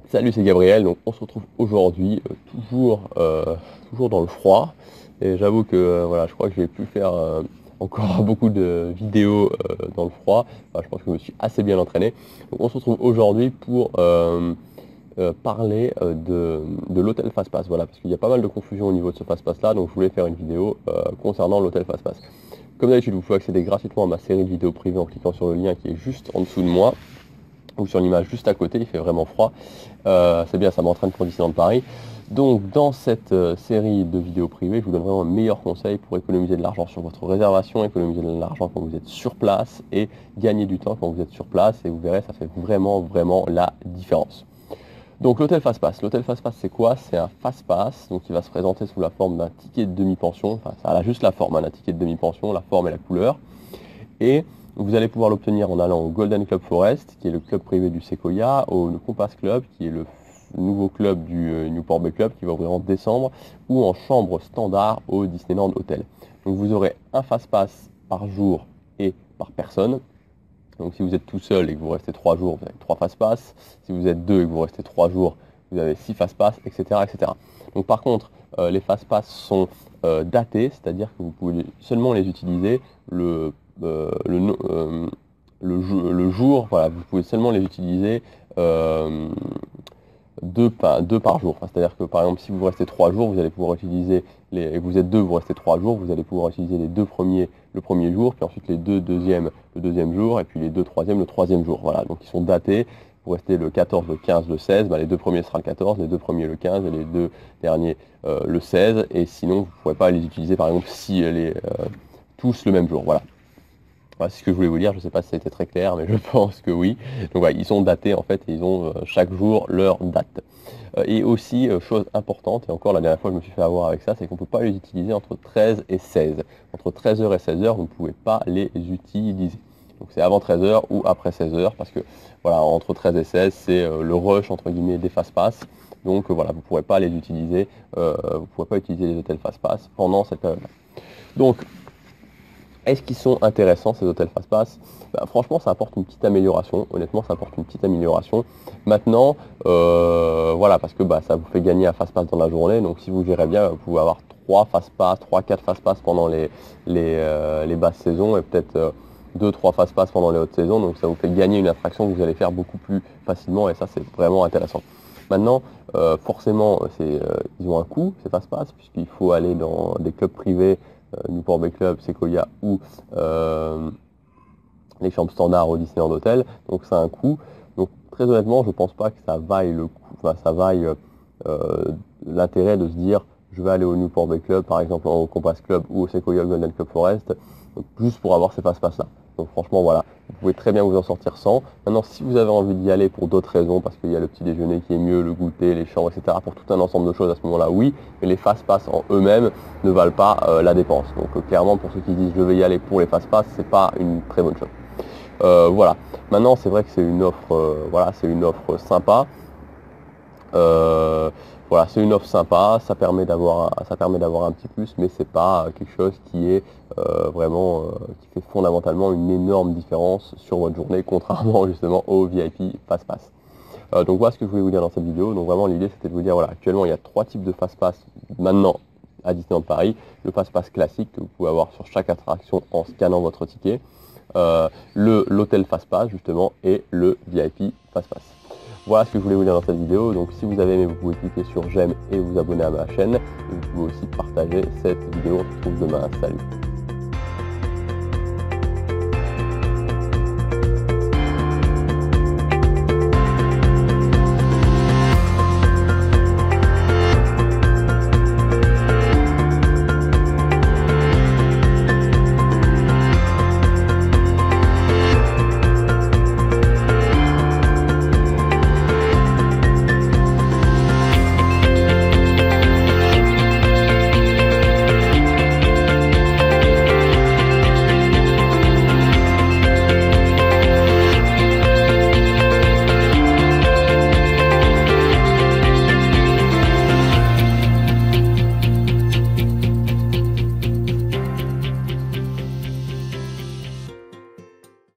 Salut, c'est Gabriel. Donc on se retrouve aujourd'hui, toujours dans le froid. Et j'avoue que voilà, je crois que je vais plus faire encore beaucoup de vidéos dans le froid. Enfin, je pense que je me suis assez bien entraîné. Donc on se retrouve aujourd'hui pour parler de l'hôtel Fastpass. Voilà, parce qu'il y a pas mal de confusion au niveau de ce Fastpass là. Donc je voulais faire une vidéo concernant l'hôtel Fastpass. Comme d'habitude, vous pouvez accéder gratuitement à ma série de vidéos privées en cliquant sur le lien qui est juste en dessous de moi, ou sur l'image juste à côté. Il fait vraiment froid. C'est bien, ça m'entraîne pour Disneyland Paris. Donc dans cette série de vidéos privées, je vous donne vraiment un meilleur conseil pour économiser de l'argent sur votre réservation, économiser de l'argent quand vous êtes sur place et gagner du temps quand vous êtes sur place. Et vous verrez, ça fait vraiment la différence. Donc l'hôtel Fastpass. L'hôtel Fastpass, c'est quoi? C'est un Fastpass donc qui va se présenter sous la forme d'un ticket de demi-pension. Enfin, ça a juste la forme d'un ticket de demi-pension, la forme et la couleur. Et vous allez pouvoir l'obtenir en allant au Golden Club Forest, qui est le club privé du Sequoia, au Compass Club, qui est le nouveau club du Newport Bay Club, qui va ouvrir en décembre, ou en chambre standard au Disneyland Hotel. Donc vous aurez un Fastpass par jour et par personne. Donc si vous êtes tout seul et que vous restez 3 jours, vous avez 3 Fastpass. Si vous êtes 2 et que vous restez 3 jours, vous avez 6 Fastpass, etc., etc. Donc par contre, les Fastpass sont datés, c'est-à-dire que vous pouvez seulement les utiliser le jour, voilà, vous pouvez seulement les utiliser deux par jour. Enfin, c'est-à-dire que par exemple, si vous restez 3 jours, vous allez pouvoir utiliser et vous êtes 2, vous restez 3 jours, vous allez pouvoir utiliser les 2 premiers le premier jour, puis ensuite les 2 deuxièmes le deuxième jour, et puis les 2 troisièmes le troisième jour. Voilà, donc ils sont datés. Vous restez le 14, le 15, le 16, les 2 premiers sera le 14, les 2 premiers le 15 et les 2 derniers le 16. Et sinon, vous ne pourrez pas les utiliser par exemple si les tous le même jour. Voilà. Voilà, c'est ce que je voulais vous dire, je ne sais pas si ça a été très clair, mais je pense que oui. Donc voilà, ils sont datés en fait, et ils ont chaque jour leur date. Et aussi, chose importante, et encore la dernière fois je me suis fait avoir avec ça, c'est qu'on ne peut pas les utiliser entre 13 et 16. Entre 13h et 16h, vous ne pouvez pas les utiliser. Donc c'est avant 13h ou après 16h, parce que voilà, entre 13 et 16, c'est le rush entre guillemets des Fastpass. Donc voilà, vous ne pourrez pas les utiliser, vous ne pourrez pas utiliser les hôtels Fastpass pendant cette période-là. Donc, est-ce qu'ils sont intéressants ces hôtels Fastpass? Franchement, ça apporte une petite amélioration. Honnêtement, ça apporte une petite amélioration. Maintenant, voilà, parce que ça vous fait gagner un Fastpass dans la journée. Donc si vous gérez bien, vous pouvez avoir 3-4 Fastpass pendant les basses saisons et peut-être 2-3 Fastpass pendant les hautes saisons. Donc ça vous fait gagner une attraction que vous allez faire beaucoup plus facilement et ça c'est vraiment intéressant. Maintenant, forcément, ils ont un coût ces Fastpass puisqu'il faut aller dans des clubs privés, Newport Bay Club, Sequoia ou les chambres standards au Disneyland Hotel, donc ça a un coût. Donc très honnêtement, je ne pense pas que ça vaille le coup, enfin, ça vaille l'intérêt de se dire je vais aller au Newport Bay Club, par exemple au Compass Club ou au Sequoia Golden Club Forest, juste pour avoir ces Fastpass là. Donc franchement voilà, vous pouvez très bien vous en sortir sans. Maintenant si vous avez envie d'y aller pour d'autres raisons, parce qu'il y a le petit déjeuner qui est mieux, le goûter, les chambres, etc. Pour tout un ensemble de choses à ce moment-là, oui, mais les Fastpass en eux-mêmes ne valent pas la dépense. Donc clairement pour ceux qui disent je vais y aller pour les Fastpass, c'est pas une très bonne chose. Voilà. Maintenant c'est vrai que c'est une offre, voilà, c'est une offre sympa. Voilà, c'est une offre sympa, ça permet d'avoir un petit plus, mais c'est pas quelque chose qui est vraiment qui fait fondamentalement une énorme différence sur votre journée, contrairement justement au VIP Fastpass. Donc voilà ce que je voulais vous dire dans cette vidéo. Donc vraiment l'idée c'était de vous dire voilà, actuellement il y a 3 types de Fastpass maintenant à Disneyland Paris. Le Fastpass classique que vous pouvez avoir sur chaque attraction en scannant votre ticket, l'hôtel Fastpass justement et le VIP Fastpass. Voilà ce que je voulais vous dire dans cette vidéo. Donc si vous avez aimé, vous pouvez cliquer sur j'aime et vous abonner à ma chaîne. Et vous pouvez aussi partager cette vidéo. On se retrouve demain. Salut.